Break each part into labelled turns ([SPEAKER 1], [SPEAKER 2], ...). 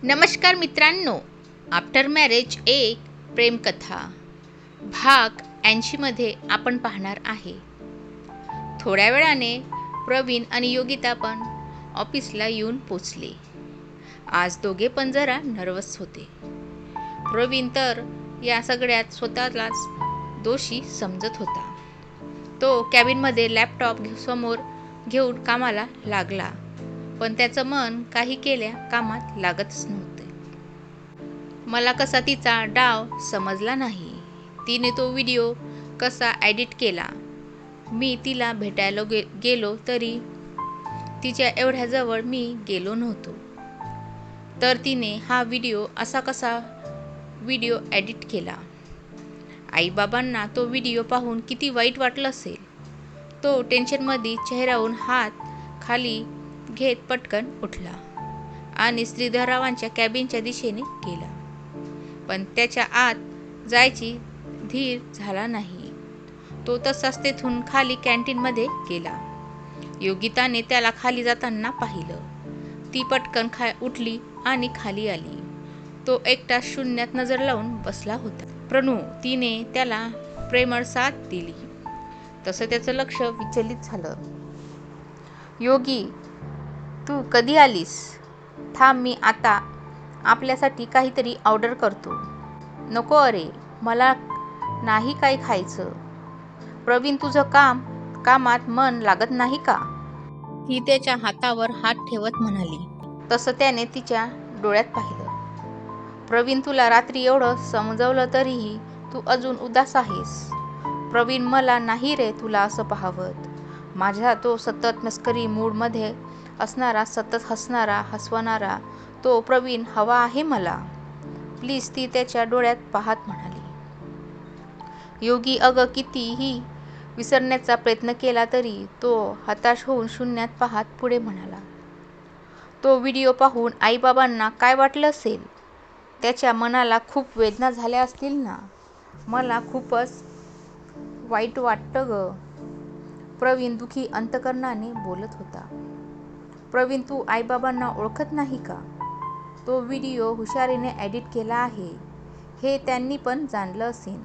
[SPEAKER 1] नमस्कार मित्रांनो, after marriage एक प्रेमकथा भाग 80 मध्ये आपण पाहणार आहे. थोड्या वेळाने प्रवीण आणि योगिता पण ऑफिसला येऊन पोचले. आज दोघे पण जरा नर्वस होते. प्रवीण तर या सगळ्यात स्वतःलाच दोषी समजत होता. तो कॅबिनमध्ये लॅपटॉप समोर घेऊन कामाला लागला, पण त्याचं मन काही केल्या कामात लागतच नव्हते. मला कसा तिचा डाव समजला नाही. तिने तो व्हिडिओ कसा एडिट केला. मी तिला भेटायला गेलो तरी तिच्या एवढ्या जवळ मी गेलो नव्हतो. तर तिने हा व्हिडिओ असा कसा व्हिडिओ एडिट केला. आईबाबांना तो व्हिडिओ पाहून किती वाईट वाटलं असेल. तो टेन्शनमध्ये चेहऱ्याहून हात खाली घेत पटकन उठला आणि श्रीधररावांच्या कॅबिनच्या दिशेने गेला. पण त्याच्या आत जायची धीर झाला नाही. तो तसाच तेथून खाली कॅन्टीनमध्ये गेला. योगिताने त्याला खाली जाताना पाहिलं. ती पटकन उठली आणि खाली आली. तो एकटा शून्यात नजर लावून बसला होता. प्रणू, तिने त्याला प्रेमळ साथ दिली तसं त्याचं लक्ष विचलित झालं. योगी, तू कधी आलीस? थांब, मी आता आपल्यासाठी काहीतरी ऑर्डर करतो. नको अरे, मला नाही काही खायचं. प्रवीण, तुझं कामात मन लागत नाही का? ती त्याच्या हातावर हात ठेवत म्हणाली. तसं त्याने तिच्या डोळ्यात पाहिलं. प्रवीण, तुला रात्री एवढं समजवलं तरीही तू अजून उदास आहेस. प्रवीण, मला नाही रे तुला असं पाहवत. माझा तो सतत मस्करी मूडमध्ये असणारा, सतत हसवणारा तो प्रवीण हवा आहे मला. प्लीज, ती त्याच्या डोळ्यात पाहत म्हणाली. योगी, अगं, कितीही विसरण्याचा प्रयत्न केला तरी तो हताश होऊन शून्यात पाहत पुढे म्हणाला. तो व्हिडिओ पाहून आईबाबांना काय वाटलं असेल? त्याच्या मनाला खूप वेदना झाल्या असतील ना. मला खूपच वाईट वाटतं ग. प्रवीण दुखी अंतकरणाने बोलत होता. प्रवीण, तू आईबाबांना ओळखत नाही का? तो व्हिडिओ हुशारीने एडिट केला आहे हे त्यांनी पण जाणलं असेल,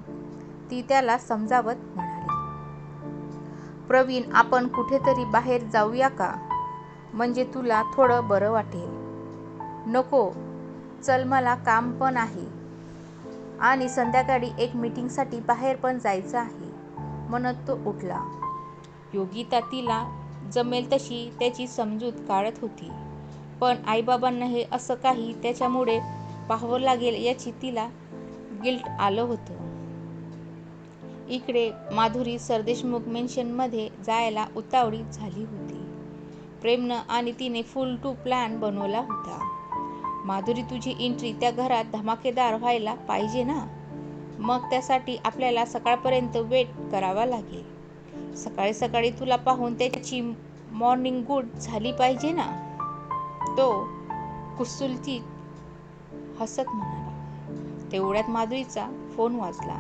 [SPEAKER 1] ती त्याला समजावत म्हणाली. प्रवीण, आपण कुठेतरी बाहेर जाऊया का? म्हणजे तुला थोडं बरं वाटेल. नको, चल, मला काम पण आहे आणि संध्याकाळी एक मीटिंगसाठी बाहेर पण जायचं आहे, म्हणत तो उठला. योगिता तिला जमेल तशी त्याची समजूत काढत होती, पण आईबाबांना हे असं काही त्याच्यामुळे पाहावं लागेल याची तिला गिल्ट आलं होतं. इकडे माधुरी सरदेशमुख मेन्शनमध्ये जायला उतावळी झाली होती. प्रेमनं आणि तिने फुल टू प्लॅन बनवला होता. माधुरी, तुझी एंट्री त्या घरात धमाकेदार व्हायला पाहिजे ना. मग त्यासाठी आपल्याला सकाळपर्यंत वेट करावा लागेल. सकाळी सकाळी तुला पाहून त्याची मॉर्निंग गुड झाली पाहिजे ना. तो कुसुलतीत हसत म्हणाला. तेवढ्यात माधुरीचा फोन वाजला.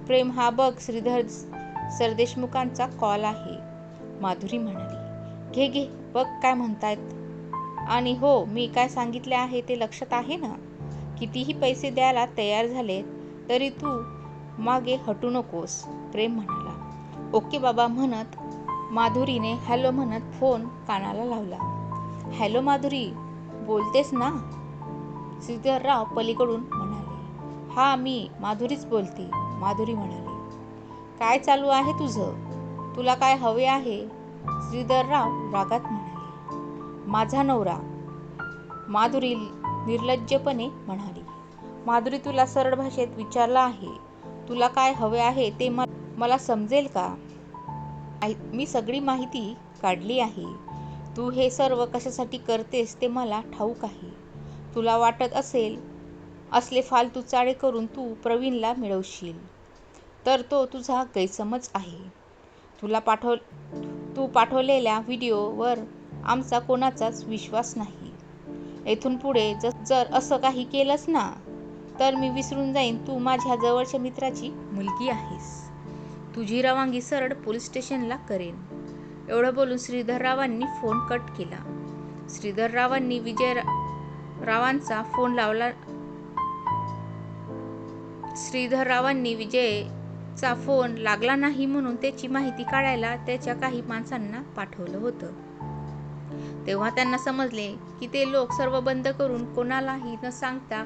[SPEAKER 1] प्रेम, हा बघ, श्रीधर सरदेशमुखांचा कॉल आहे. माधुरी म्हणाली. घे, बघ काय म्हणतायत. आणि हो, मी काय सांगितले आहे ते लक्षात आहे ना. कितीही पैसे द्यायला तयार झाले तरी तू मागे हटू नकोस. प्रेम म्हणाला. ओके बाबा म्हणत माधुरीने हॅलो म्हणत फोन कानाला लावला. हॅलो माधुरी, बोलतेस ना? श्रीधरराव पलीकडून म्हणाले. हा, मी माधुरीच बोलते. माधुरी म्हणाली. काय चालू आहे तुझं? तुला काय हवे आहे? श्रीधरराव रागात म्हणाले. माझा नवरा, माधुरी निर्लज्जपणे म्हणाली. माधुरी, तुला सरळ भाषेत विचारलं आहे. तुला काय हवे आहे ते मला समजेल का? मी सगळी माहिती काढली आहे. तू हे सर्व कशासाठी करतेस ते मला ठाऊक आहे. तुला वाटत असले फालतू चाळे करून तू प्रवीणला मिळवशील, तर तो तुझा गैरसमज आहे. तू पाठवलेल्या व्हिडिओवर आमचा कोणाचाच विश्वास नाही. येथून पुढे जर असं काही केलंस ना, तर मी विसरून जाईन तू माझ्या जवळच्या मित्राची मुलगी आहेस. तुझी रवानगी सरळ पोलीस स्टेशनला करेन. एवढं बोलून श्रीधररावांनी फोन कट केला. श्रीधररावांनी रावांचा फोन लावला. श्रीधररावांनी विजयचा फोन लागला नाही म्हणून त्याची माहिती काढायला त्याच्या काही माणसांना पाठवलं होतं. तेव्हा त्यांना समजले की ते लोक सर्व बंद करून कोणालाही न सांगता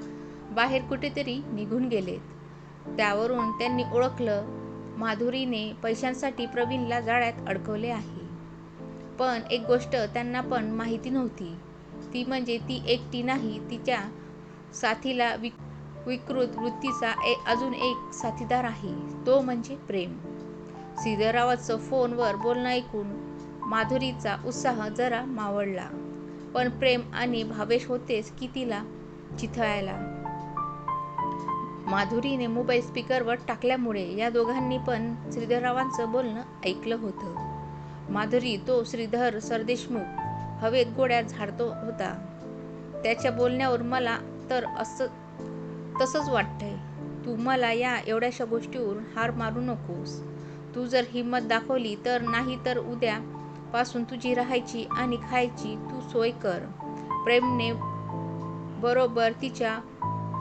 [SPEAKER 1] बाहेर कुठेतरी निघून गेलेत. त्यावरून त्यांनी ओळखलं, माधुरीने पैशांसाठी प्रवीणला जाळ्यात अडकवले आहे. पण एक गोष्ट त्यांना पण माहिती नव्हती, ती म्हणजे ती एकटी नाही, तिच्या साथीला विकृत वृत्तीचा अजून एक साथीदार आहे, तो म्हणजे प्रेम. श्रीधररावांचं फोनवर बोलणं ऐकून माधुरीचा उत्साह जरा मावळला, पण प्रेम आणि भावेश होतेच की तिला चिथळायला. माधुरीने मोबाईल स्पीकरवर टाकल्यामुळे या दोघांनी पण श्रीधररावांचं बोलणं ऐकलं होतं. माधुरी, तो श्रीधर सरदेशमुख हवेत गोळ्या झाडतो होता. त्याच्या बोलण्यावर मला तर तसंच वाटतंय. तू मला या एवढ्याशा गोष्टीवरून हार मारू नकोस. तू जर हिंमत दाखवली तर, नाही तर उद्या पासून तुझी राहायची आणि खायची तू सोय कर. प्रेमने बरोबर तिच्या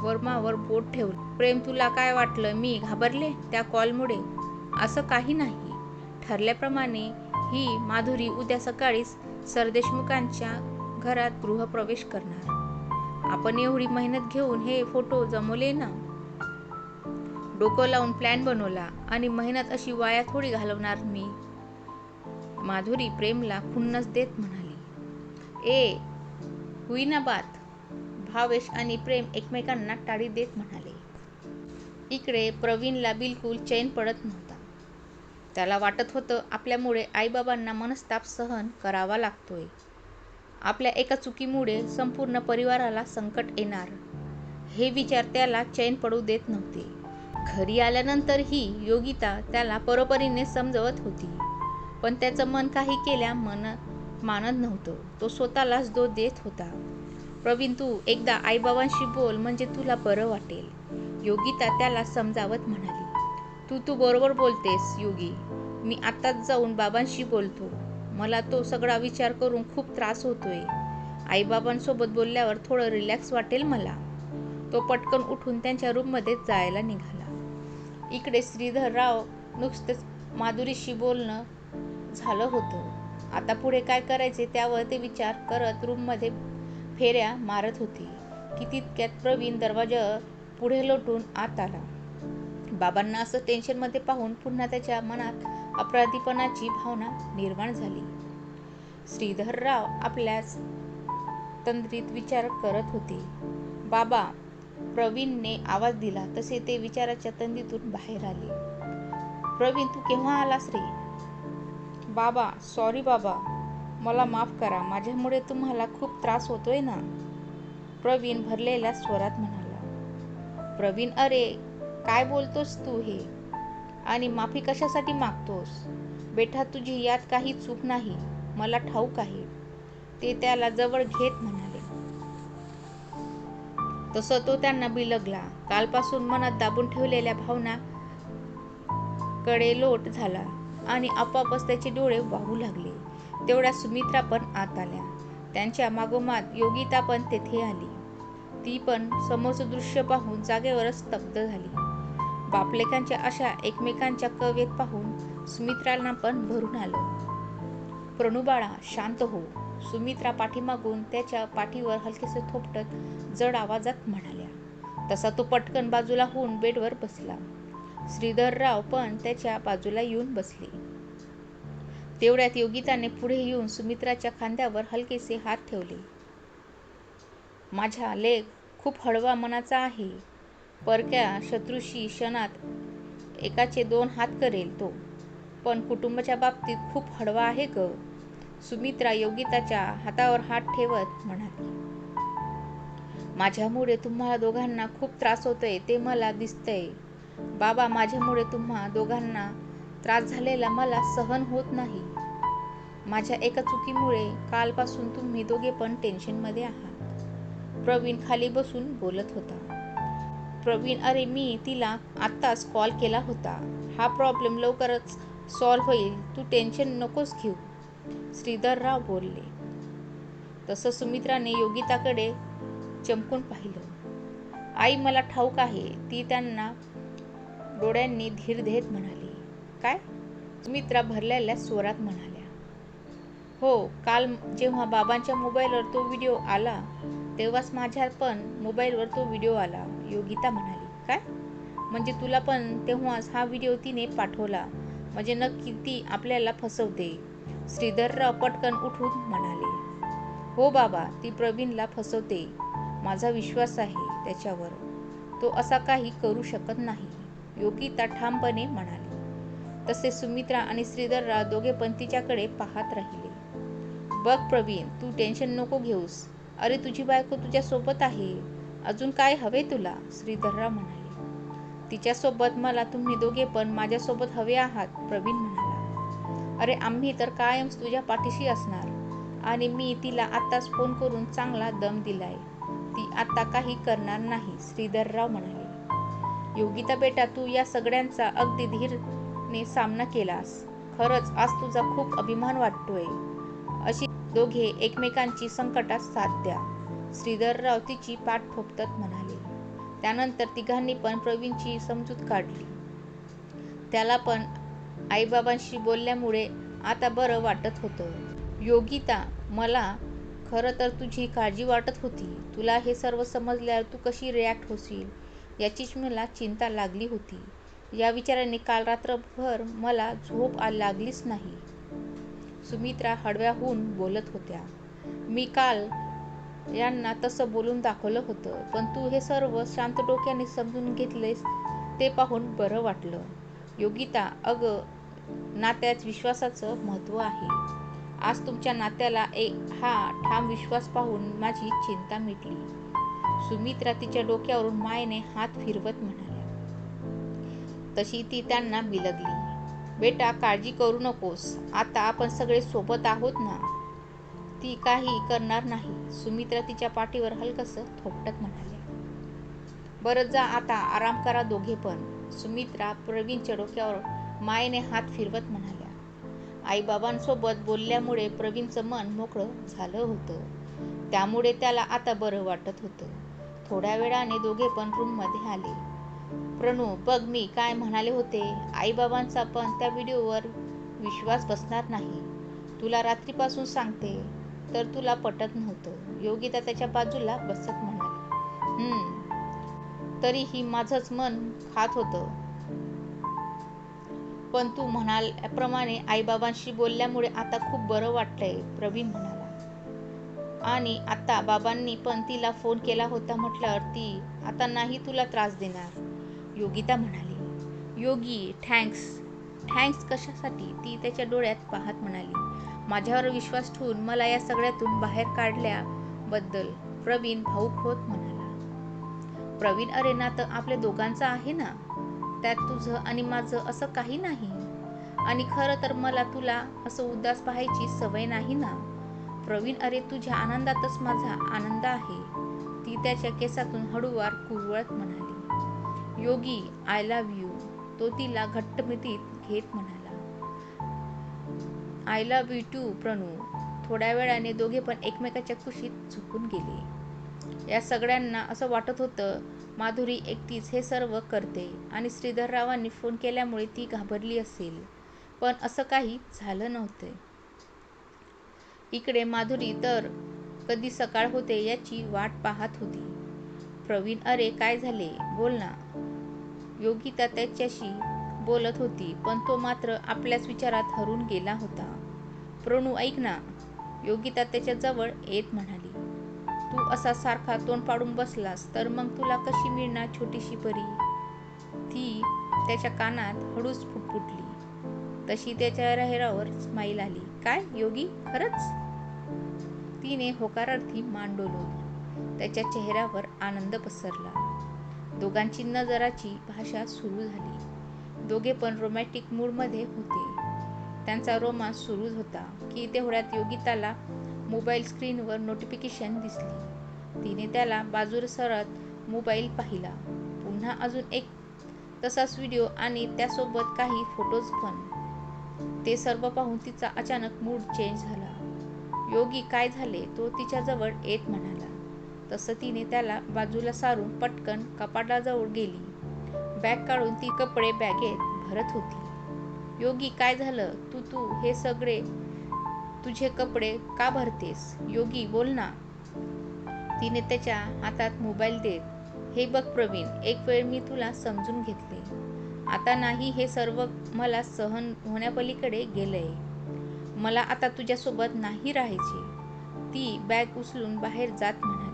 [SPEAKER 1] वर्मावर बोट ठेवलं. प्रेम, तुला काय वाटलं मी घाबरले त्या कॉलमुळे? असं काही नाही. ठरल्याप्रमाणे ही माधुरी उद्या सकाळीच सरदेशमुखांच्या घरात गृहप्रवेश करणार. आपण एवढी मेहनत घेऊन हे फोटो जमवले ना, डोकं लावून प्लॅन बनवला, आणि मेहनत अशी वाया थोडी घालवणार मी. माधुरी प्रेमला खुन्नस देत म्हणाली. हुई बात. भावेश आणि प्रेम एकमेकांना टाळी देत म्हणाले. इकडे प्रवीणला बिलकुल चैन पडत नव्हता. त्याला वाटत होतं आपल्यामुळे आईबाबांना मनस्ताप सहन करावा लागतोय. आपल्या एका चुकीमुळे संपूर्ण परिवाराला संकट येणार, हे विचार त्याला चैन पडू देत नव्हते. घरी आल्यानंतरही योगिता त्याला परोपरीने समजवत होती, पण त्याचं मन काही केल्या मानत नव्हतं. तो स्वतःलाच दोष देत होता. प्रवीण, तू एकदा आईबाबांशी बोल, म्हणजे तुला बरं वाटेल, योगिता त्याला समजावत म्हणाली. तू बरोबर बोलतेस योगी. मी आत्ताच जाऊन बाबांशी बोलतो. मला तो सगळा विचार करून खूप त्रास होतोय. आईबाबांसोबत बोलल्यावर थोडं रिलॅक्स वाटेल मला. तो पटकन उठून त्यांच्या रूममध्ये जायला निघाला. इकडे श्रीधरराव नुकतेच माधुरीशी बोलणं झालं होतं. आता पुढे काय करायचे त्यावर ते विचार करत रूममध्ये फेऱ्या मारत होते की तितक्यात प्रवीण दरवाजा पुढे लोटून आत आला. बाबांना असं टेन्शनमध्ये पाहून पुन्हा त्याच्या मनात अपराधीपणाची भावना निर्माण झाली. श्रीधरराव आपल्याच तंद्रीत विचार करत होते. बाबा, प्रवीणने आवाज दिला तसे ते विचाराच्या तंद्रीतून बाहेर आले. प्रवीण, तू केव्हा आलास रे? बाबा, सॉरी बाबा, मला माफ करा. माझ्यामुळे तुम्हाला खूप त्रास होतोय ना, प्रवीण भरलेल्या स्वरात म्हणाला. प्रवीण, अरे काय बोलतोस तू हे, आणि माफी कशासाठी मागतोस? बेटा, तुझी यात काही चूक नाही, मला ठाऊक आहे, ते त्याला जवळ घेत म्हणाले. तसं तो त्यांना बिलगला. कालपासून मनात दाबून ठेवलेल्या भावना कडेलोट झाला आणि आपोआपच त्याचे डोळे वाहू लागले. तेवढ्या सुमित्रा पण आत आल्या. त्यांच्या मागोमाग योगिता पण तेथे आली. ती पण समोरचं दृश्य पाहून जागेवरच स्तब्ध झाली. बापलेकांच्या अशा एकमेकांच्या कवेत पाहून सुमित्राला पण भरून आलं. प्रणूबाळा, शांत हो, सुमित्रा पाठीमागून त्याच्या पाठीवर हलकेसे थोपटत जड आवाजात म्हणाल्या. तसा तो पटकन बाजूला होऊन बेडवर बसला. श्रीधरराव पण त्याच्या बाजूला येऊन बसले. तेवढ्यात योगिताने पुढे येऊन सुमित्राच्या खांद्यावर हलकेसे हात ठेवले. माझा लेक खूप हळवा मनाचा आहे. परक्या शत्रूशी क्षणात एकाचे 2 हात करेल तो, पण कुटुंबाच्या बाबतीत खूप हळवा आहे ग, सुमित्रा योगिताच्या हातावर हात ठेवत म्हणाली. माझ्यामुळे तुम्हाला दोघांना खूप त्रास होतोय ते मला दिसतंय. बाबा, माझ्यामुळे तुम्हा दोघांना त्रास झालेला मला सहन होत नाही. माझ्या एका चुकीमुळे कालपासून तुम्ही दोघे पण टेन्शनमध्ये आहात, प्रवीण खाली बसून बोलत होता. प्रवीण, अरे मी तिला आत्ताच कॉल केला होता. हा प्रॉब्लेम लवकरच सॉल्व्ह होईल, तू टेन्शन नकोस घेऊ, श्रीधरराव बोलले. तसं सुमित्राने योगिताकडे चमकून पाहिलं. आई, मला ठाऊक आहे, ती त्यांना डोळ्यांनी धीर देत म्हणाली. काय? सुमित्रा भरलेल्या स्वरात म्हणाल्या. हो, काल जेव्हा बाबांच्या मोबाईलवर तो व्हिडिओ आला तेव्हाच माझ्या पण मोबाईलवर तो व्हिडिओ आला, योगिता म्हणाली. काय? म्हणजे तुला पण तेव्हाच हा व्हिडिओ तिने पाठवला? म्हणजे नक्की ती आपल्याला फसवते? श्रीधरराव पटकन उठून म्हणाले. हो बाबा, ती प्रवीणला फसवते. माझा विश्वास आहे त्याच्यावर. तो असा काही करू शकत नाही, योगिता ठामपणे म्हणाली. तसे सुमित्रा आणि श्रीधरराव दोघे पण तिच्याकडे पाहत राहिले. बघ प्रवीण, तू टेन्शन नको घेऊस. अरे, तुझी बायको तुझ्या सोबत आहे. अजून काय हवे तुला? श्रीधरराव म्हणाले. तिच्यासोबत मला तुम्ही दोघे पण माझ्यासोबत हवे आहात, प्रवीण म्हणाला. अरे, आम्ही तर कायम तुझ्या पाठीशी असणार. आणि मी तिला आत्ताच फोन करून चांगला दम दिलाय. ती आता काही करणार नाही, श्रीधरराव म्हणाले. योगिता बेटा, तू या सगळ्यांचा अगदी धीरने सामना केलास. खरंच आज तुझा खूप अभिमान वाटतोय. अशी दोघे एकमेकांची संकटात साथ द्या, श्रीधरराव तिची पाठ थोपटत म्हणाले. त्यानंतर तिघांनी पण प्रवीणची समजूत काढली. त्याला पण आईबाबांशी बोलल्यामुळे आता बरं वाटत होतं. योगिता, मला खरं तर तुझी काळजी वाटत होती. तुला हे सर्व समजल्यावर तू कशी रिॲक्ट होशील याचीच मला चिंता लागली होती. या विचाराने काल रात्रभर मला झोप लागलीच नाही. सुमित्रा हळव्या होऊन बोलत होत्या. मी काल यांना तसं बोलून दाखवलं होतं, पण तू हे सर्व शांत डोक्याने समजून घेतलेस ते पाहून बरं वाटलं. योगिता, अगं, नात्यात विश्वासाचं महत्त्व आहे. आज तुमच्या नात्याला हा ठाम विश्वास पाहून माझी चिंता मिटली. सुमित्रा तिच्या डोक्यावरून मायेने हात फिरवत म्हणाल्या. तशी ती त्यांना बिलगली. बेटा, काळजी करू नकोस. आता आपण सगळे सोबत आहोत ना. ती काही करणार नाही, सुमित्रा तिच्या पाठीवर हलकसं थोपटत म्हणाल्या. बरं, जा आता आराम करा दोघे पण, सुमित्रा प्रवीणच्या डोक्यावर मायेने हात फिरवत म्हणाल्या. आईबाबांसोबत बोलल्यामुळे प्रवीणचं मन मोकळं झालं होतं. त्यामुळे त्याला आता बरं वाटत होतं. थोड्या वेळाने दोघे पण रूममध्ये आले. प्रणू, बघ मी काय म्हणाले होते. आईबाबांचा पण त्या व्हिडिओवर विश्वास बसणार नाही. तुला रात्रीपासून सांगते, तर तुला पटत नव्हतं. योगिता त्याच्या बाजूला बसत म्हणाली. तरीही माझंच मन खात होतं. पण तू म्हणाल्याप्रमाणे आईबाबांशी बोलल्यामुळे आता खूप बरं वाटतंय, प्रवीण म्हणाला. आणि आता बाबांनी पण तिला फोन केला होता म्हटल्यावर ती आता नाही तुला त्रास देणार, योगिता म्हणाली. योगी, थँक्स कशासाठी? ती त्याच्या डोळ्यात पाहत म्हणाली. माझ्यावर विश्वास ठेवून मला या सगळ्यातून बाहेर काढल्याबद्दल, प्रवीण भाऊक होत म्हणाला. प्रवीण, अरे, नातं आपल्या दोघांचं आहे ना. त्यात तुझं आणि माझं असं काही नाही. आणि खरं तर मला तुला असं उदास पाहायची सवय नाही ना. प्रवीण, अरे, तुझ्या आनंदातच माझा आनंद आहे, ती त्याच्या केसातून हळूवार कुरवळत म्हणाली. योगी, आय लव्ह यू, तो तिला घट्ट मिठीत घेत म्हणाला. I love you too, Pranu. थोड्या वेळाने दोघे पण एकमेकाच्या कुशीत झोपून गेले. या सगळ्यांना असं वाटत होतं माधुरी एकटीच हे सर्व करते आणि श्रीधररावांनी फोन केल्यामुळे ती घाबरली असेल, पण असं काही झालं नव्हतं. इकडे माधुरी तर कधी सकाळ होते याची वाट पाहत होती. प्रवीण, अरे, काय झाले? बोल ना. योगिता त्याच्याशी बोलत होती, पण तो मात्र आपल्याच विचारात हरून गेला होता. प्रणू, ऐक ना, योगिता त्याच्या जवळ येत म्हणाली. तू असा सारखा तोंड पाडून बसलास तर मग तुला कशी मिळणार छोटीशी परी? ती त्याच्या कानात हळूच फुटफुटली. तशी त्याच्या चेहऱ्यावर स्माईल आली. काय योगी, खरंच? तिने होकारार्थी मान डोलवली. त्याच्या चेहऱ्यावर आनंद पसरला. दोघांची नजराची भाषा सुरू झाली. दोघे पण रोमॅन्टिक मूडमध्ये होते. त्यांचा रोमांस सुरूच होता की तेवढ्यात योगिताला मोबाईल स्क्रीनवर नोटिफिकेशन दिसली. तिने त्याला बाजूला सरत मोबाईल पाहिला. पुन्हा अजून एक तसाच व्हिडिओ आणि त्यासोबत काही फोटोज पण. ते सर्व पाहून तिचा अचानक मूड चेंज झाला. योगी, काय झाले? तो तिच्याजवळ येत म्हणाला. तसं तिने त्याला बाजूला सारून पटकन कपाटाजवळ गेली. बॅग काढून ती कपडे बॅगेत भरत होती. योगी, काय झालं? तू तू हे सगळे तुझे कपडे का भरतेस? योगी, बोल ना. तिने त्याच्या हातात मोबाईल देत, हे बघ प्रवीण, एक वेळ मी तुला समजून घेतले. आता नाही, हे सर्व मला सहन होण्यापलीकडे गेलंय. मला आता तुझ्यासोबत नाही राहायचे. ती बॅग उचलून बाहेर जात म्हणाली.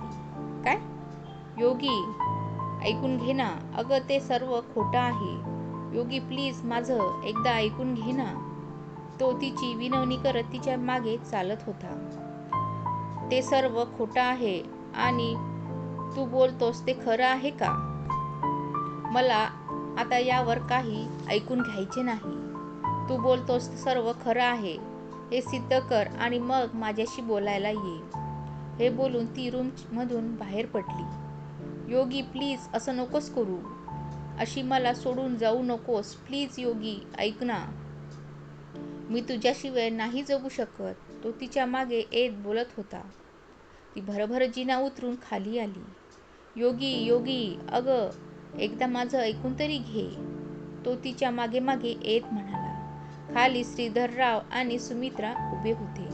[SPEAKER 1] काय? योगी, ऐकून घे ना. अगं, ते सर्व खोटं आहे. योगी, प्लीज, माझं एकदा ऐकून घे ना. तो तिची विनवणी करत तिच्या मागे चालत होता. ते सर्व खोटं आहे आणि तू बोलतोस ते खरं आहे का? मला आता यावर काही ऐकून घ्यायचे नाही. तू बोलतोस ते सर्व खरं आहे हे सिद्ध कर आणि मग माझ्याशी बोलायला ये. हे बोलून ती रूममधून बाहेर पडली. योगी, प्लीज, असं नकोस करू. अशी मला सोडून जाऊ नकोस. प्लीज योगी, ऐक ना. मी तुझ्याशिवाय नाही जगू शकत. तो तिच्या मागे येत बोलत होता. ती भरभर जिना उतरून खाली आली. योगी, योगी, अगं, एकदा माझं ऐकून तरी घे. तो तिच्या मागे मागे येत म्हणाला. खाली श्रीधरराव आणि सुमित्रा उभे होते.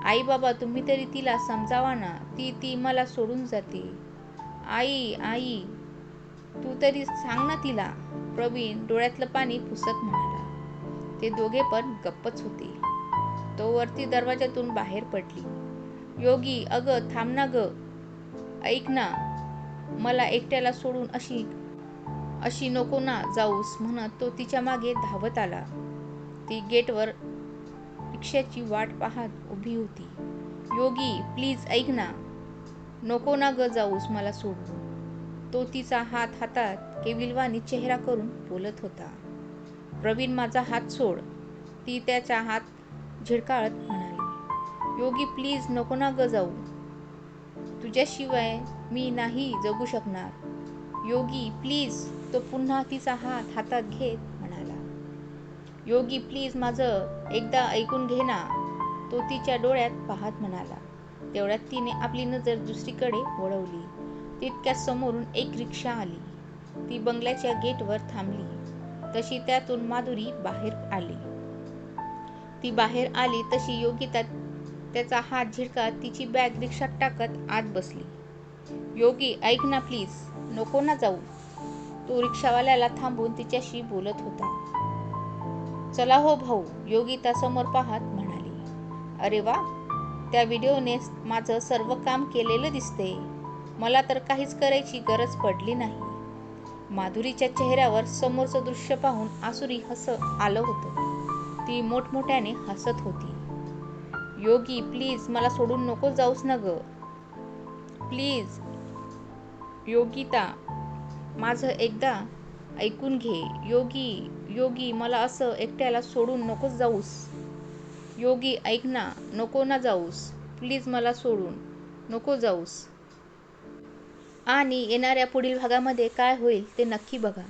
[SPEAKER 1] आई बाबा, तुम्ही तरी तिला समजावा ना. ती मला सोडून जाते. आई, आई, तू तरी सांग ना तिला. प्रवीण डोळ्यातलं पाणी पुसत म्हणाला. ते दोघे पण गप्पच होते. तो वरती दरवाजातून बाहेर पडली. योगी, अगं, थांब ना ग. ऐक ना. मला एकट्याला सोडून अशी नको ना जाऊस, म्हणत तो तिच्या मागे धावत आला. ती गेटवर रिक्षाची वाट पाहत उभी होती. योगी, प्लीज ऐक ना. नको ना ग जाऊस मला सोडून. तो तिचा हात हातात केविलवाणी चेहरा करून बोलत होता. प्रवीण, माझा हात सोड. ती त्याचा हात झिडकाळत म्हणाली. योगी, प्लीज, नको ना ग जाऊ. तुझ्याशिवाय मी नाही जगू शकणार. योगी, प्लीज. तो पुन्हा तिचा हात हातात घेत म्हणाला. योगी, प्लीज, माझं एकदा ऐकून घे ना. तो तिच्या डोळ्यात पाहत म्हणाला. तेवढ्यात तिने आपली नजर दुसरीकडे वळवली. तितक्यात समोरून एक रिक्षा आली. ती बंगल्याच्या गेटवर थांबली तशी त्यातून माधुरी बाहेर आली. ती बाहेर आली तशी योगिता त्याचा हात झिडकत तिची बॅग रिक्षात टाकत आत बसली. योगी, ऐक ना प्लीज. नको ना जाऊ. तो रिक्षावाल्याला थांबून तिच्याशी बोलत होता. चला हो भाऊ, योगिता समोर पाहत म्हणाली. अरे वा, त्या व्हिडिओने माझं सर्व काम केलेलं दिसते. मला तर काहीच करायची गरज पडली नाही. माधुरीच्या चेहऱ्यावर समोरचं दृश्य पाहून आसुरी आलं होतं. ती मोठमोठ्याने हसत होती. योगी, प्लीज, मला सोडून नको जाऊस ना ग. प्लीज योगिता, माझं एकदा ऐकून घे. योगी, योगी, मला असं एकट्याला सोडून नकोस जाऊस. योगी, ऐक ना. नको ना जाऊस. प्लीज, मला सोडून नको जाऊस. आणि येणाऱ्या पुढील भागामध्ये काय होईल ते नक्की बघा.